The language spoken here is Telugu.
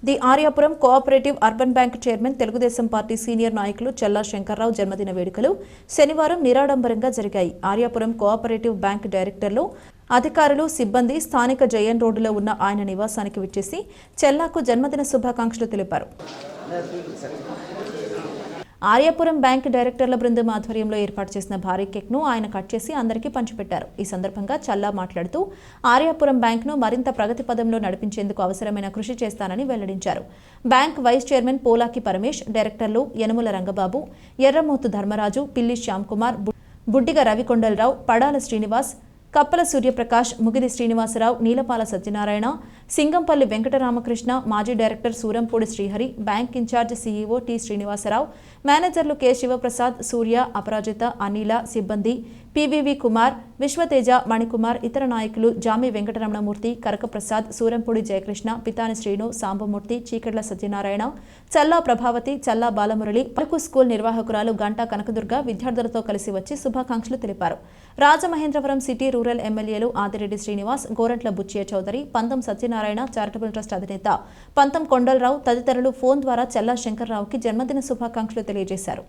The Aryapuram cooperative urban bank chairman Telugu Desam party senior నాయకులు చెల్లా శంకర్రావు జన్మదిన వేడుకలు శనివారం నిరాడంబరంగా జరిగాయి. ఆర్యాపురం కోఆపరేటివ్ బ్యాంక్ డైరెక్టర్లు, అధికారులు, సిబ్బంది స్థానిక జయన్ రోడ్డులో ఉన్న ఆయన నివాసానికి విచ్చేసి చెల్లాకు జన్మదిన శుభాకాంక్షలు తెలిపారు. ఆర్యాపురం బ్యాంక్ డైరెక్టర్ల బృందం ఆధ్వర్యంలో ఏర్పాటు చేసిన భారీ కేక్ను ఆయన కట్ చేసి అందరికీ పంచిపెట్టారు. ఈ సందర్భంగా చల్లా మాట్లాడుతూ ఆర్యాపురం బ్యాంక్ను మరింత ప్రగతి పదంలో నడిపించేందుకు అవసరమైన కృషి చేస్తానని వెల్లడించారు. Bank vice chairman Polaki Paramesh, డైరెక్టర్లు యనుమల రంగబాబు, ఎర్రమోతు ధర్మరాజు, పిల్లి శ్యామ్కుమార్, బుడ్డిగ రవికొండలరావు, పడాల శ్రీనివాస్, కప్పల సూర్యప్రకాష్, ముగిది శ్రీనివాసరావు, నీలపాల సత్యనారాయణ, సింగంపల్లి వెంకటరామకృష్ణ, మాజీ director Surampudi Srihari, bank incharge CEO T Srinivasarao, మేనేజర్లు కె శివప్రసాద్, సూర్య, అపరాజిత, అనిల, సిబ్బంది పివివి కుమార్, విశ్వతేజ, మణికుమార్, ఇతర నాయకులు జామి వెంకటరమణమూర్తి, కరకప్రసాద్, సూరంపూడి జయకృష్ణ, పితాని శ్రీను, సాంబమూర్తి, చీకట్ల సత్యనారాయణ, చల్లా ప్రభావతి, చల్లా బాలమురళి, పలుకు స్కూల్ నిర్వాహకురాలు గంటా కనకదుర్గ విద్యార్థులతో కలిసి వచ్చి శుభాకాంక్షలు తెలిపారు. రాజమహేంద్రవరం సిటీ రూరల్ ఎమ్మెల్యేలు ఆదిరెడ్డి శ్రీనివాస్, గోరంట్ల బుచ్చియ చౌదరి, పంతం సత్యనారాయణ, చారిటబుల్ ట్రస్ట్ అధినేత పంతం కొండలరావు తదితరులు ఫోన్ ద్వారా చెల్లా శంకర్రావుకి జన్మదిన శుభాకాంక్షలు తెలియజేశారు.